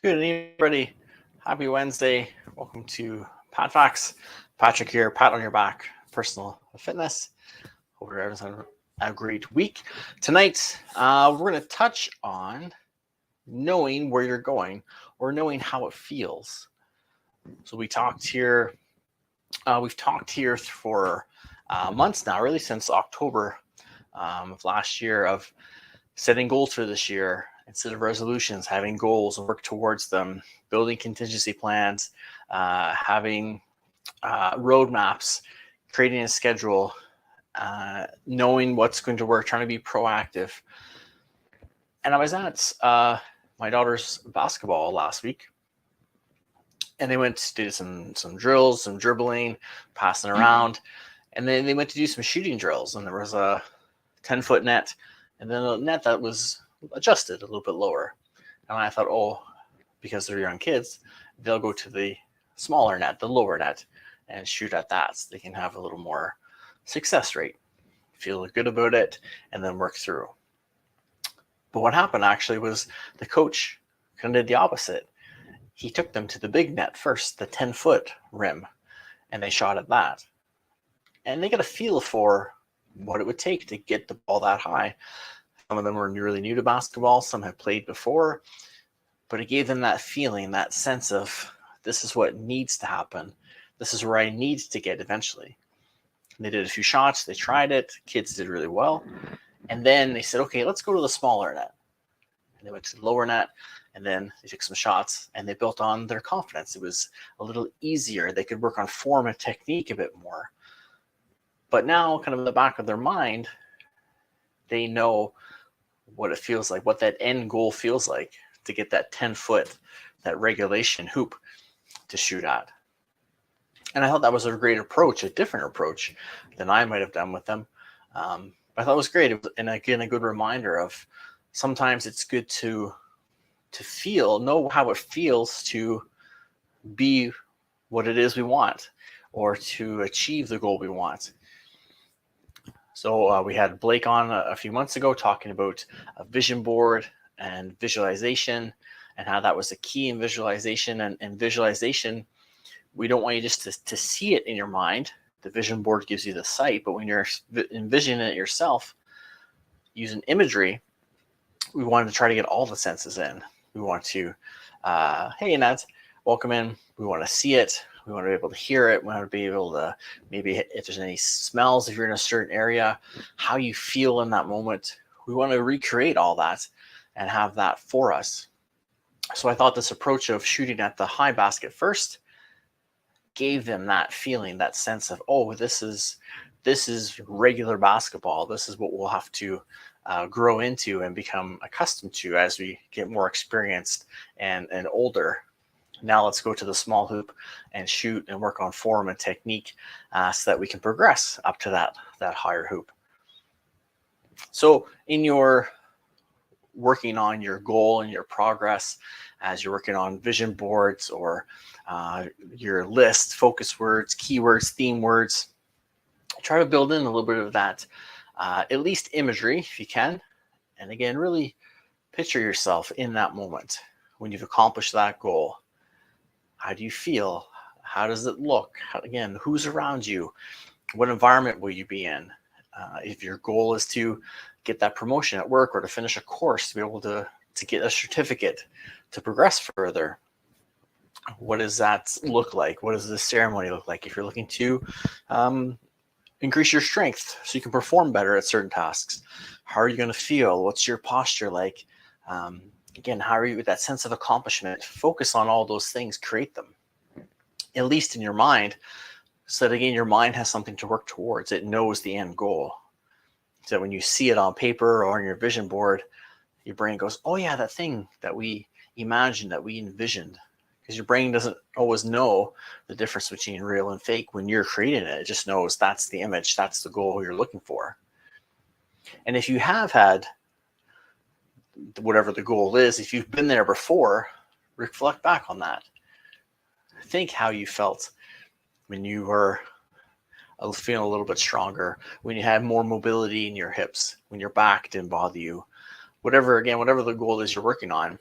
Good evening, everybody. Happy Wednesday. Welcome to PatFacts. Patrick here, pat on your back, personal fitness. Hope everyone's having a great week. Tonight, we're going to touch on knowing where you're going or knowing how it feels. So we've talked here for months now, really since October of last year, of setting goals for this year. Instead of resolutions, having goals and work towards them, building contingency plans, having roadmaps, creating a schedule, knowing what's going to work, trying to be proactive. And I was at my daughter's basketball last week, and they went to do some drills, some dribbling, passing around, and then they went to do some shooting drills, and there was a 10-foot net, and then a net that was adjusted a little bit lower. And I thought, oh, because they're young kids, they'll go to the smaller net, the lower net, and shoot at that so they can have a little more success rate, feel good about it, and then work through. But what happened actually was the coach kind of did the opposite. He took them to the big net first, the 10-foot rim, and they shot at that. And they got a feel for what it would take to get the ball that high. Some of them were really new to basketball. Some had played before, but it gave them that feeling, that sense of this is what needs to happen. This is where I need to get eventually. And they did a few shots. They tried it. Kids did really well. And then they said, okay, let's go to the smaller net. And they went to the lower net, and then they took some shots, and they built on their confidence. It was a little easier. They could work on form and technique a bit more. But now, kind of in the back of their mind, they know what it feels like, what that end goal feels like to get that 10-foot, that regulation hoop to shoot at. And I thought that was a great approach, a different approach than I might have done with them. I thought it was great. It was, and again, a good reminder of sometimes it's good to know how it feels to be what it is we want or to achieve the goal we want. So we had Blake on a few months ago talking about a vision board and visualization and how that was a key in visualization. And visualization, we don't want you just to see it in your mind. The vision board gives you the sight, but when you're envisioning it yourself using imagery, we wanted to try to get all the senses in. We want to, hey, Nat, welcome in. We want to see it. We want to be able to hear it. We want to be able to maybe if there's any smells, if you're in a certain area, how you feel in that moment. We want to recreate all that and have that for us. So I thought this approach of shooting at the high basket first gave them that feeling, that sense of, oh, this is regular basketball. This is what we'll have to grow into and become accustomed to as we get more experienced and older. Now let's go to the small hoop and shoot and work on form and technique so that we can progress up to that higher hoop. So in your working on your goal and your progress, as you're working on vision boards or your list, focus words, keywords, theme words, try to build in a little bit of that, at least imagery if you can. And again, really picture yourself in that moment when you've accomplished that goal. How do you feel? How does it look? Again, who's around you? What environment will you be in? If your goal is to get that promotion at work or to finish a course, to be able to get a certificate, to progress further, what does that look like? What does the ceremony look like? If you're looking to increase your strength so you can perform better at certain tasks, how are you going to feel? What's your posture like? Again, how are you with that sense of accomplishment? Focus on all those things, create them, at least in your mind, so that again, your mind has something to work towards. It knows the end goal. So when you see it on paper or on your vision board, your brain goes, oh yeah, that thing that we imagined, that we envisioned. Because your brain doesn't always know the difference between real and fake when you're creating it. It just knows that's the image, that's the goal you're looking for. And if you have had whatever the goal is, if you've been there before, reflect back on that. Think how you felt when you were feeling a little bit stronger, when you had more mobility in your hips, when your back didn't bother you, whatever the goal is you're working on.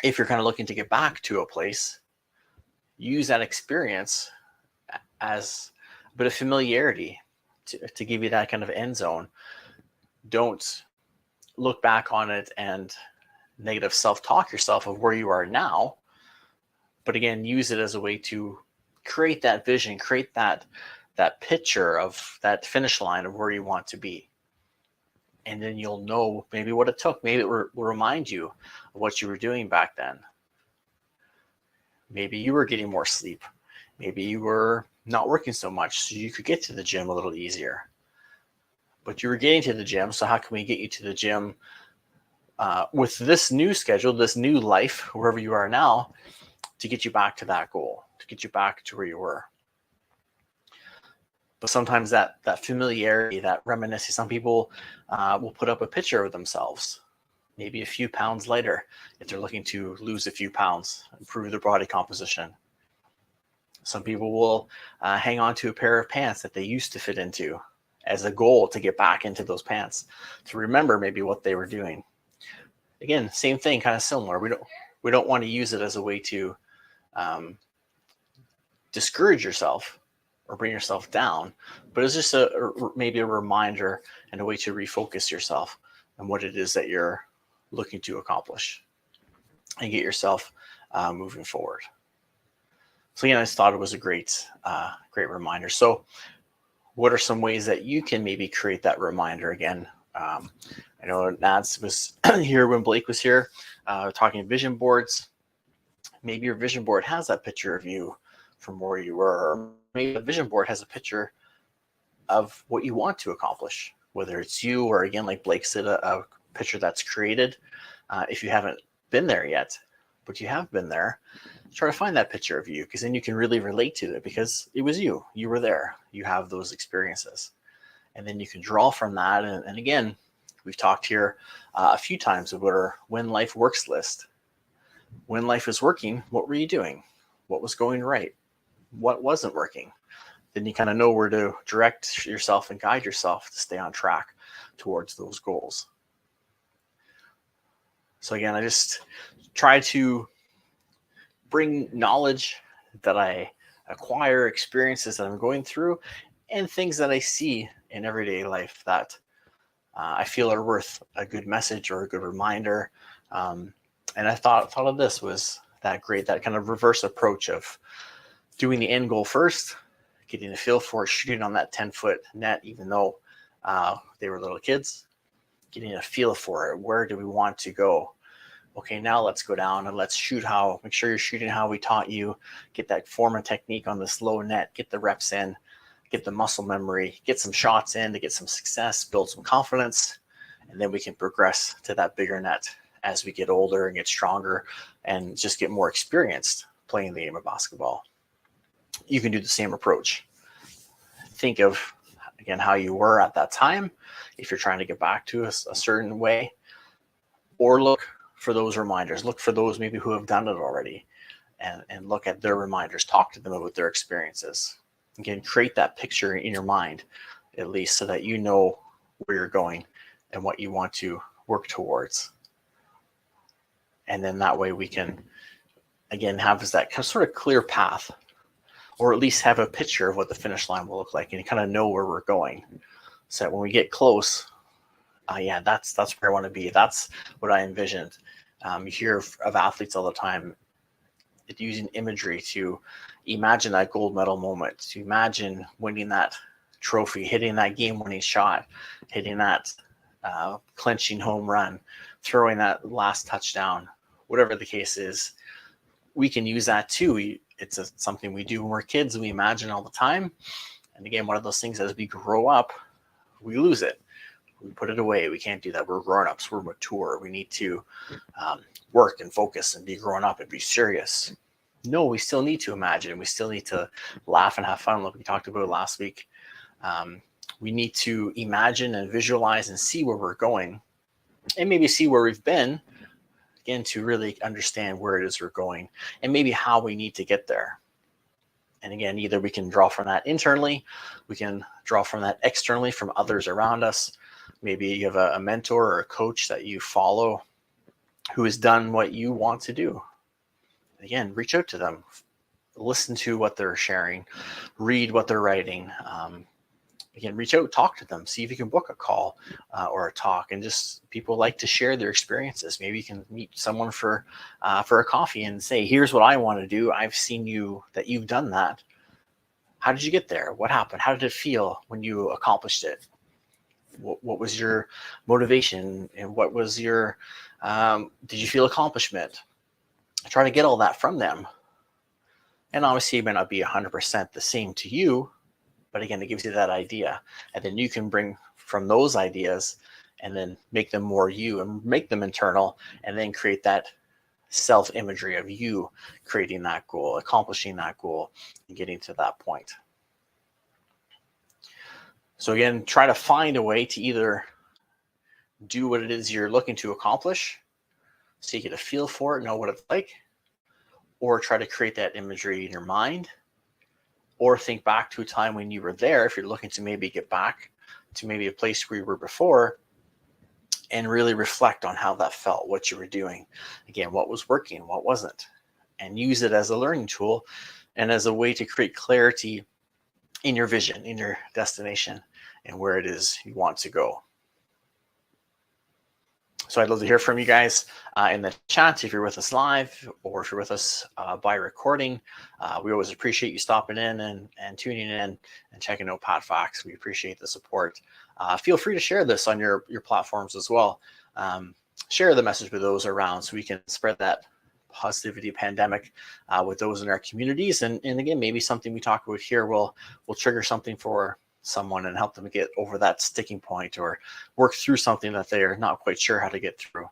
if you're kind of looking to get back to a place, use that experience as a bit of familiarity to give you that kind of end zone. Don't look back on it and negative self-talk yourself of where you are now, but again, use it as a way to create that vision, create that picture of that finish line of where you want to be. And then you'll know maybe what it took. Maybe it will remind you of what you were doing back then. Maybe you were getting more sleep. Maybe you were not working so much, so you could get to the gym a little easier. But you were getting to the gym, so how can we get you to the gym with this new schedule, this new life, wherever you are now, to get you back to that goal, to get you back to where you were? But sometimes that familiarity, that reminiscing, some people will put up a picture of themselves, maybe a few pounds lighter, if they're looking to lose a few pounds, improve their body composition. Some people will hang on to a pair of pants that they used to fit into as a goal to get back into those pants, to remember maybe what they were doing. Again, same thing, kind of similar. We don't want to use it as a way to discourage yourself or bring yourself down, but it's just maybe a reminder and a way to refocus yourself on what it is that you're looking to accomplish and get yourself moving forward. So again, I just thought it was a great reminder. So what are some ways that you can maybe create that reminder again? I know Nats was here when Blake was here talking vision boards. Maybe your vision board has that picture of you from where you were, or maybe the vision board has a picture of what you want to accomplish, whether it's you or, again, like Blake said, a picture that's created. If you haven't been there yet, but you have been there, try to find that picture of you, because then you can really relate to it, because it was you were there, you have those experiences, and then you can draw from that. And again, we've talked here a few times about our when life works list. When life is working, what were you doing? What was going right? What wasn't working? Then you kind of know where to direct yourself and guide yourself to stay on track towards those goals. So again, I just try to bring knowledge that I acquire, experiences that I'm going through, and things that I see in everyday life that I feel are worth a good message or a good reminder. And I thought of this was that kind of reverse approach of doing the end goal first, getting a feel for shooting on that 10-foot net, even though they were little kids, getting a feel for it. Where do we want to go? Okay, now let's go down and let's make sure you're shooting how we taught you, get that form and technique on this low net, get the reps in, get the muscle memory, get some shots in to get some success, build some confidence, and then we can progress to that bigger net as we get older and get stronger and just get more experienced playing the game of basketball. You can do the same approach. Think of, again, how you were at that time, if you're trying to get back to a certain way, or look for those reminders. Look for those maybe who have done it already, and look at their reminders. Talk to them about their experiences. Again, create that picture in your mind, at least, so that you know where you're going and what you want to work towards. And then that way we can, again, have that kind of sort of clear path, or at least have a picture of what the finish line will look like, and kind of know where we're going, so that when we get close, yeah, that's where I want to be. That's what I envisioned. You hear of athletes all the time using imagery to imagine that gold medal moment, to imagine winning that trophy, hitting that game-winning shot, hitting that clinching home run, throwing that last touchdown, whatever the case is. We can use that too. It's something we do when we're kids. We imagine all the time. And again, one of those things, as we grow up, we lose it. We put it away. We can't do that. We're grown-ups. We're mature. We need to work and focus and be grown up and be serious. No, we still need to imagine. We still need to laugh and have fun, like we talked about last week. We need to imagine and visualize and see where we're going, and maybe see where we've been, again, to really understand where it is we're going and maybe how we need to get there. And again, either we can draw from that internally, we can draw from that externally from others around us. Maybe you have a mentor or a coach that you follow, who has done what you want to do. Again, reach out to them, listen to what they're sharing, read what they're writing. Again, reach out, talk to them, see if you can book a call or a talk. And just, people like to share their experiences. Maybe you can meet someone for a coffee and say, here's what I want to do. I've seen that you've done that. How did you get there? What happened? How did it feel when you accomplished it? What was your motivation? And what was your, did you feel accomplishment? Try to get all that from them. And obviously it may not be 100% the same to you, but again, it gives you that idea. And then you can bring from those ideas and then make them more you and make them internal, and then create that self-imagery of you creating that goal, accomplishing that goal, and getting to that point. So again, try to find a way to either do what it is you're looking to accomplish, so you get a feel for it, know what it's like, or try to create that imagery in your mind, or think back to a time when you were there, if you're looking to maybe get back to maybe a place where you were before, and really reflect on how that felt, what you were doing. Again, what was working, what wasn't, and use it as a learning tool and as a way to create clarity in your vision, in your destination, and where it is you want to go. So I'd love to hear from you guys in the chat, if you're with us live or if you're with us by recording. We always appreciate you stopping in and tuning in and checking out PatFacts. We appreciate the support. Feel free to share this on your platforms as well. Share the message with those around so we can spread that positivity pandemic with those in our communities. And again, maybe something we talk about here will trigger something for someone and help them get over that sticking point or work through something that they're not quite sure how to get through.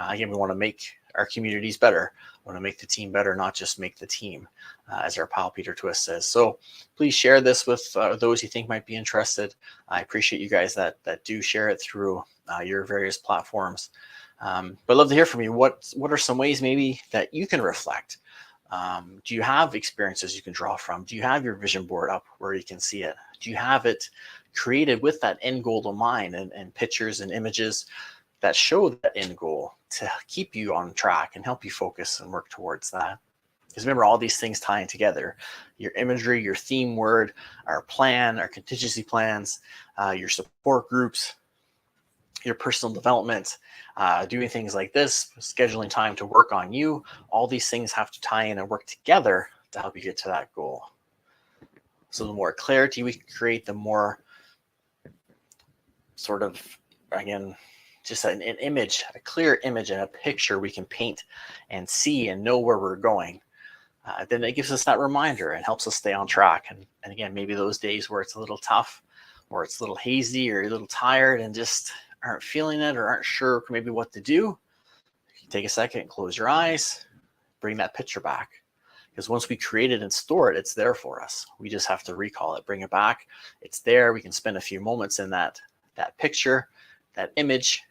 Again, we want to make our communities better. We want to make the team better, not just make the team, as our pal Peter Twist says. So please share this with those you think might be interested. I appreciate you guys that do share it through your various platforms. But I'd love to hear from you. What are some ways maybe that you can reflect? Do you have experiences you can draw from? Do you have your vision board up where you can see it? Do you have it created with that end goal in mind, and pictures and images that show that end goal to keep you on track and help you focus and work towards that? Because remember, all these things tying together: your imagery, your theme word, our plan, our contingency plans, your support groups, your personal development, doing things like this, scheduling time to work on you. All these things have to tie in and work together to help you get to that goal. So the more clarity we can create, the more sort of, again, just an image, a clear image and a picture we can paint and see and know where we're going. Then it gives us that reminder and helps us stay on track. And again, maybe those days where it's a little tough, or it's a little hazy, or you're a little tired and just aren't feeling it or aren't sure maybe what to do, you take a second, close your eyes, bring that picture back. Because once we create it and store it, it's there for us. We just have to recall it, bring it back. It's there. We can spend a few moments in that picture, that image.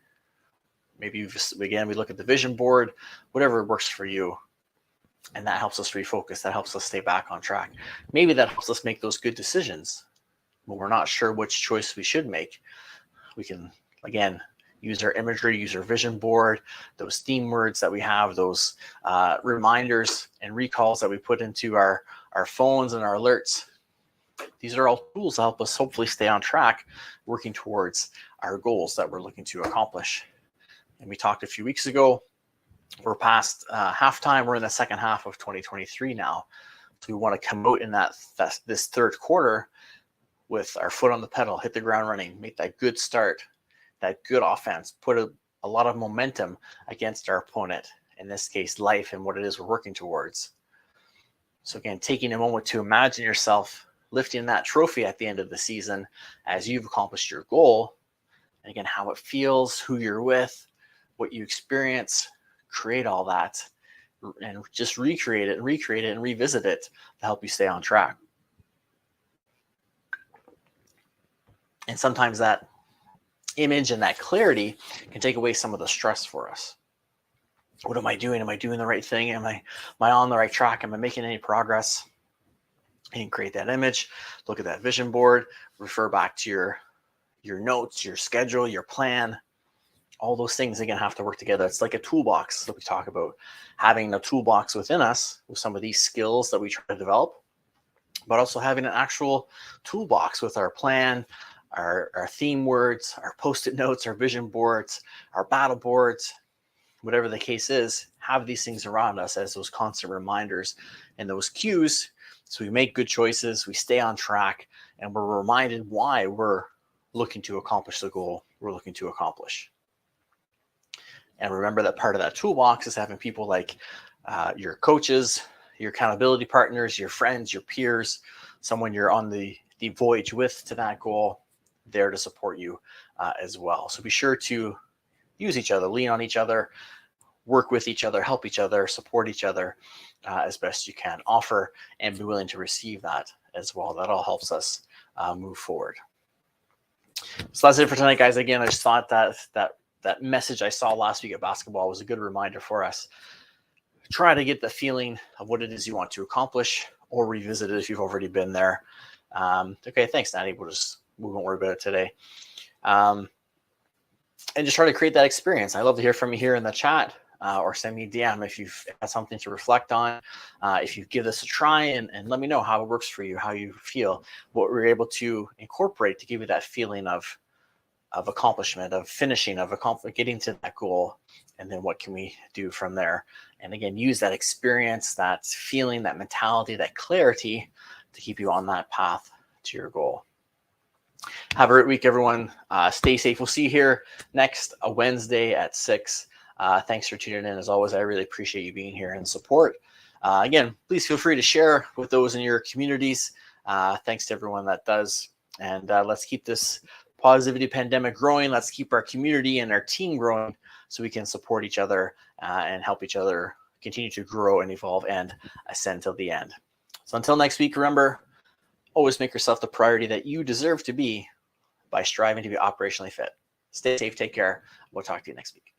Maybe again, we look at the vision board, whatever works for you. And that helps us refocus. That helps us stay back on track. Maybe that helps us make those good decisions when we're not sure which choice we should make. We can, again, use our imagery, use our vision board, those theme words that we have, those reminders and recalls that we put into our phones and our alerts. These are all tools to help us hopefully stay on track, working towards our goals that we're looking to accomplish. And we talked a few weeks ago, we're past halftime. We're in the second half of 2023 now. So we want to come out in this third quarter with our foot on the pedal, hit the ground running, make that good start, that good offense, put a lot of momentum against our opponent, in this case, life, and what it is we're working towards. So again, taking a moment to imagine yourself lifting that trophy at the end of the season as you've accomplished your goal. And again, how it feels, who you're with, what you experience, create all that and just recreate it and revisit it to help you stay on track. And sometimes that image and that clarity can take away some of the stress for us. What am I doing? Am I doing the right thing? Am I on the right track? Am I making any progress? And create that image, look at that vision board, refer back to your notes, your schedule, your plan, All those things, again, have to work together. It's like a toolbox that we talk about, having a toolbox within us with some of these skills that we try to develop, but also having an actual toolbox with our plan, our theme words, our post-it notes, our vision boards, our battle boards, whatever the case is. Have these things around us as those constant reminders and those cues, so we make good choices, we stay on track, and we're reminded why we're looking to accomplish the goal we're looking to accomplish. And remember that part of that toolbox is having people like your coaches, your accountability partners, your friends, your peers, someone you're on the voyage with to that goal, there to support you as well. So be sure to use each other, lean on each other, work with each other, help each other, support each other as best you can. Offer and be willing to receive that as well. That all helps us move forward. So that's it for tonight, guys. Again, I just thought that message I saw last week at basketball was a good reminder for us. Try to get the feeling of what it is you want to accomplish, or revisit it if you've already been there. Okay, thanks, Natty. We won't worry about it today. And just try to create that experience. I'd love to hear from you here in the chat, or send me a DM if you've had something to reflect on. If you give this a try, and let me know how it works for you, how you feel, what we're able to incorporate to give you that feeling of accomplishment, of finishing, of getting to that goal, and then what can we do from there? And again, use that experience, that feeling, that mentality, that clarity to keep you on that path to your goal. Have a great week, everyone. Stay safe. We'll see you here next Wednesday at 6. Thanks for tuning in. As always, I really appreciate you being here and support. Again, please feel free to share with those in your communities. Thanks to everyone that does. And let's keep this positivity pandemic growing. Let's keep our community and our team growing, so we can support each other and help each other continue to grow and evolve and ascend till the end. So until next week, remember, always make yourself the priority that you deserve to be by striving to be operationally fit. Stay safe, take care. We'll talk to you next week.